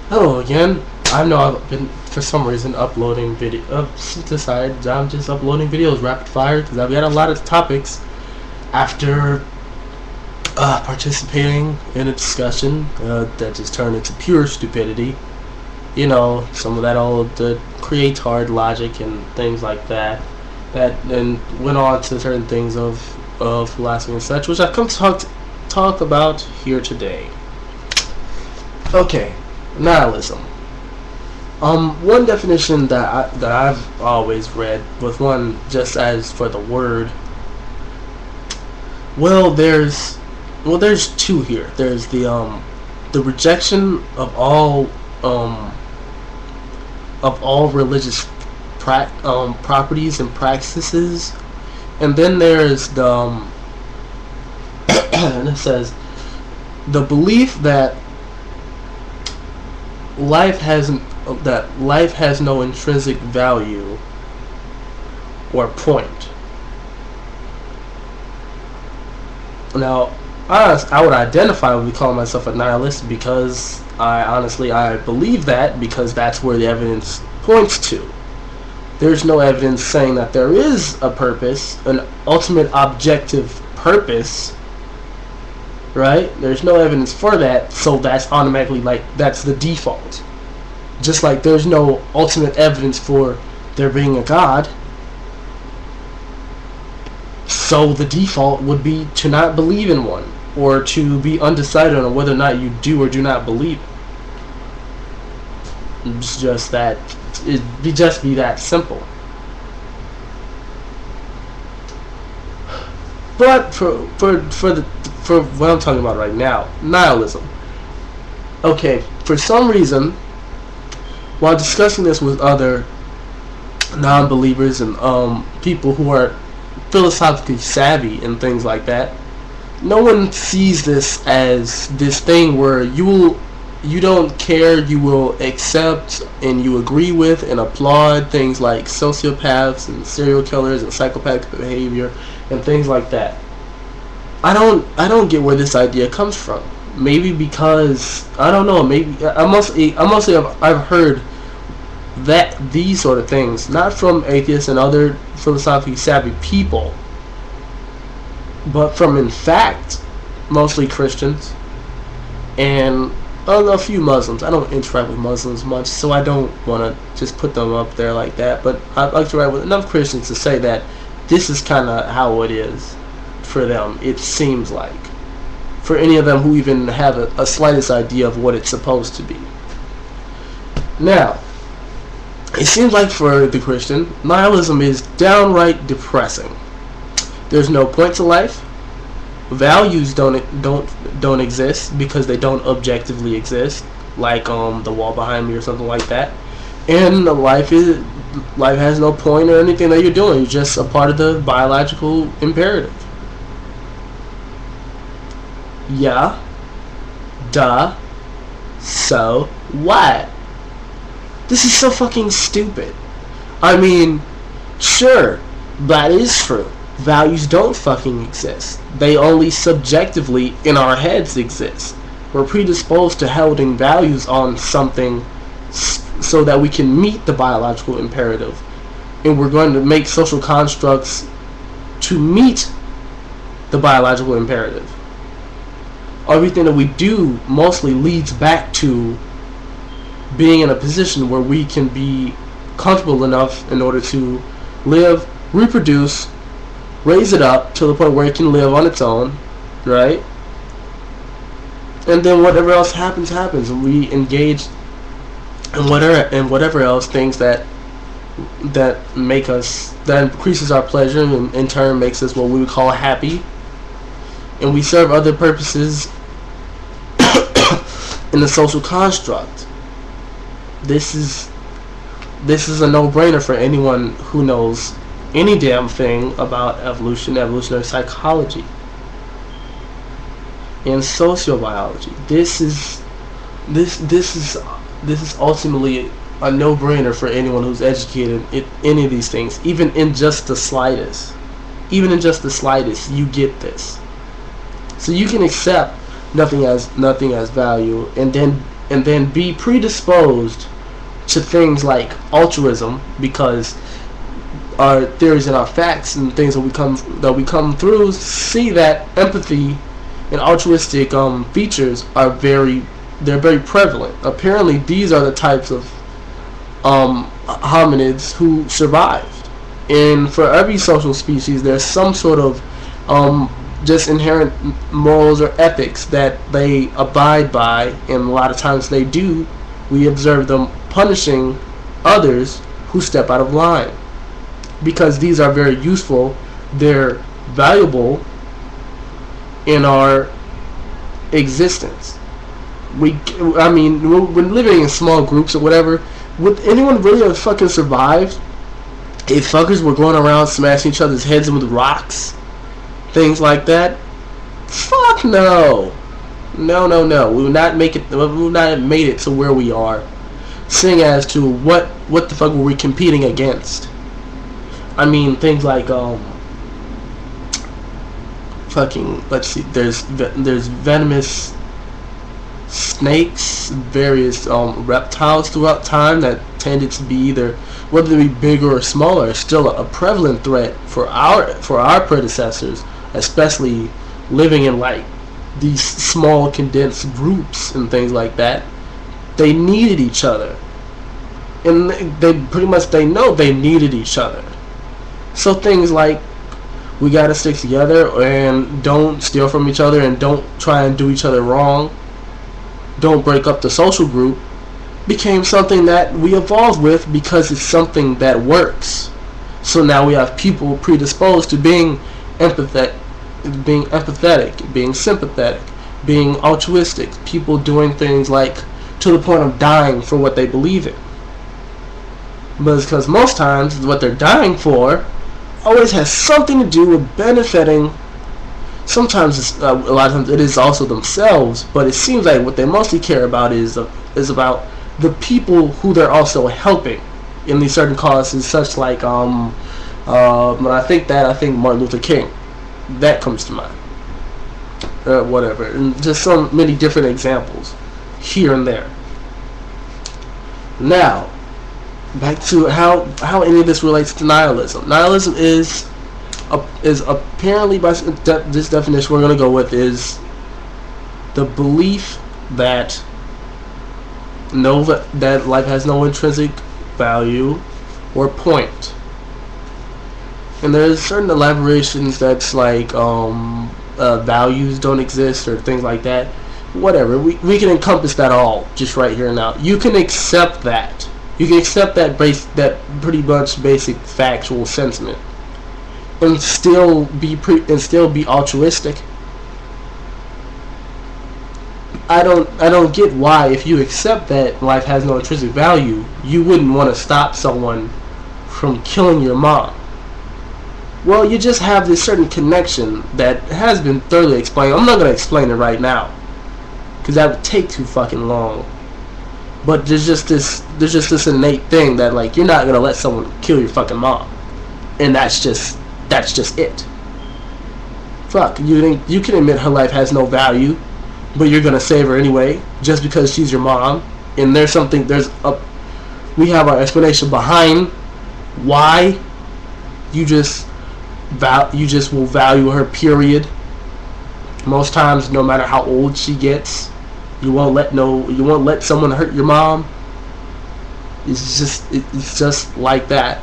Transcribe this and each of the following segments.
Hello again. I know I've been, for some reason, uploading video. Decided I'm just uploading videos rapid fire because I've got a lot of topics after participating in a discussion that just turned into pure stupidity. You know, some of that old creates hard logic and things like that. That then went on to certain things of philosophy and such, which I come to talk about here today. Okay. Nihilism. One definition that I've always read was one just as for the word. Well, there's two here. There's the rejection of all religious properties and practices, and then there's the and it says the belief that life has no intrinsic value or point. Now, I would identify with calling myself a nihilist because I believe that because that's where the evidence points to. There's no evidence saying that there is a purpose, an ultimate objective purpose. Right? There's no evidence for that, so that's automatically that's the default. Just like there's no ultimate evidence for there being a God, so the default would be to not believe in one, or to be undecided on whether or not you do or do not believe. It's just that it'd just be that simple. But for what I'm talking about right now, nihilism. Okay, for some reason, while discussing this with other non-believers and people who are philosophically savvy and things like that, no one sees this as this thing where you don't care, you will accept and you agree with and applaud things like sociopaths and serial killers and psychopathic behavior and things like that. I don't get where this idea comes from. Maybe because I don't know. Maybe I've heard that these sort of things not from atheists and other philosophically savvy people, but from in fact mostly Christians and a few Muslims. I don't interact with Muslims much, so I don't want to just put them up there like that. But I like to write with enough Christians to say that this is kind of how it is for them, it seems like. For any of them who even have a slightest idea of what it's supposed to be. Now, it seems like for the Christian, nihilism is downright depressing. There's no point to life. Values don't exist because they don't objectively exist, like the wall behind me or something like that. And life has no point or anything that you're doing. You're just a part of the biological imperative. Yeah. Duh. So what? This is so fucking stupid. I mean, sure, that is true. Values don't fucking exist. They only subjectively in our heads exist. We're predisposed to holding values on something so that we can meet the biological imperative. And we're going to make social constructs to meet the biological imperative. Everything that we do mostly leads back to being in a position where we can be comfortable enough in order to live, reproduce, raise it up to the point where it can live on its own, right? And then whatever else happens, and we engage in whatever else things that make us, that increases our pleasure and in turn makes us what we would call happy. And we serve other purposes in the social construct. This is a no-brainer for anyone who knows any damn thing about evolutionary psychology, and sociobiology. This is ultimately a no-brainer for anyone who's educated in any of these things, even in just the slightest. You get this. So you can accept nothing as value, and then and then be predisposed to things like altruism, because our theories and our facts and things that we come through see that empathy and altruistic features are very prevalent. Apparently, these are the types of hominids who survived. And for every social species, there's some sort of just inherent morals or ethics that they abide by, and a lot of times they do. We observe them punishing others who step out of line, because these are very useful. They're valuable in our existence. When living in small groups or whatever, would anyone really have fucking survived if fuckers were going around smashing each other's heads with rocks, things like that? Fuck no. No. We would not make it. We would not have made it to where we are. Seeing as to what the fuck were we competing against? I mean, things like let's see. There's venomous snakes, various reptiles throughout time that tended to be either, whether they be bigger or smaller, still a prevalent threat for our predecessors, especially living in like these small condensed groups and things like that. They needed each other, and they know they needed each other. So things like, we gotta stick together and don't steal from each other and don't try and do each other wrong, don't break up the social group, became something that we evolved with because it's something that works. So now we have people predisposed to being empathetic, being sympathetic, being altruistic, people doing things like to the point of dying for what they believe in. But it's because most times what they're dying for always has something to do with benefiting. Sometimes a lot of times it is also themselves, but it seems like what they mostly care about is about the people who they're also helping in these certain causes, such like when I think Martin Luther King, that comes to mind. Whatever, and just so many different examples here and there. Now, back to how any of this relates to nihilism. Nihilism is apparently, by this definition we're going to go with, is the belief that that life has no intrinsic value or point. And there's certain elaborations that's like values don't exist or things like that. Whatever, we can encompass that all just right here and now. You can accept that. You can accept that pretty much basic factual sentiment, and still be altruistic. I don't get why, if you accept that life has no intrinsic value, you wouldn't want to stop someone from killing your mom. Well, you just have this certain connection that has been thoroughly explained. I'm not going to explain it right now, because that would take too fucking long. But there's just this innate thing that, like, you're not gonna let someone kill your fucking mom, and that's just it. Fuck, you can admit her life has no value, but you're gonna save her anyway just because she's your mom. And we have our explanation behind why you just will value her, period. Most times, no matter how old she gets, you won't let someone hurt your mom. It's just like that.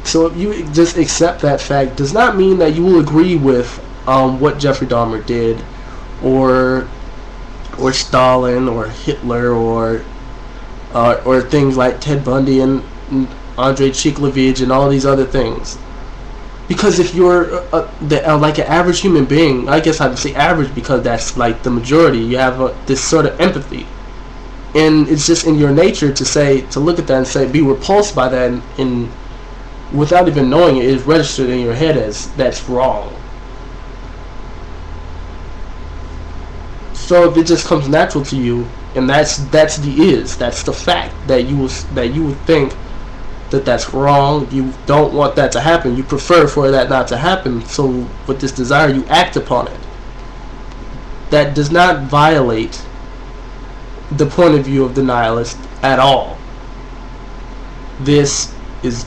So if you just accept that fact, does not mean that you will agree with what Jeffrey Dahmer did, or Stalin, or Hitler, or things like Ted Bundy and Andrei Chiklovich and all these other things. Because if you're like an average human being, I guess I'd say average because that's like the majority, you have this sort of empathy. And it's just in your nature to look at that and say, be repulsed by that, and without even knowing it, is registered in your head as that's wrong. So if it just comes natural to you, and that's the fact that you would think that's wrong, you don't want that to happen, you prefer for that not to happen, so with this desire you act upon it. That does not violate the point of view of the nihilist at all. This is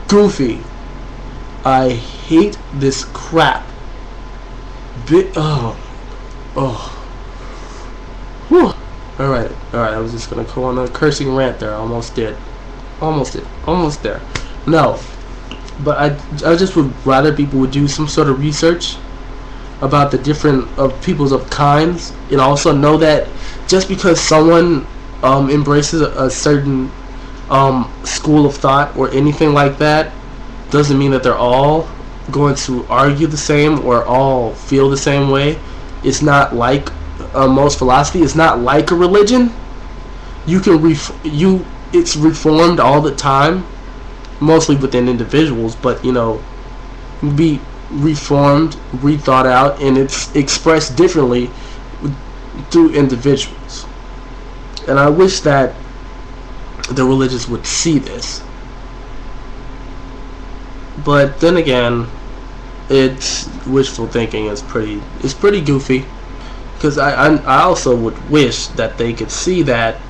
goofy. I hate this crap. Whew. Alright, I was just gonna go on a cursing rant there. I almost did. Almost there. No. But I just would rather people would do some sort of research about the different peoples of kinds, and also know that just because someone embraces a certain school of thought or anything like that doesn't mean that they're all going to argue the same or all feel the same way. It's not like most philosophy. It's not like a religion. You can it's reformed all the time, mostly within individuals, but be reformed, rethought out, and it's expressed differently through individuals. And I wish that the religious would see this. But then again, it's wishful thinking. It's pretty goofy, because I also would wish that they could see that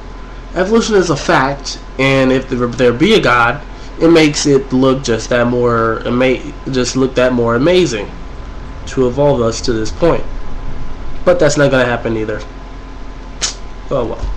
evolution is a fact, and if there be a God, it makes it look just that more amazing to evolve us to this point. But that's not gonna happen either. Oh well.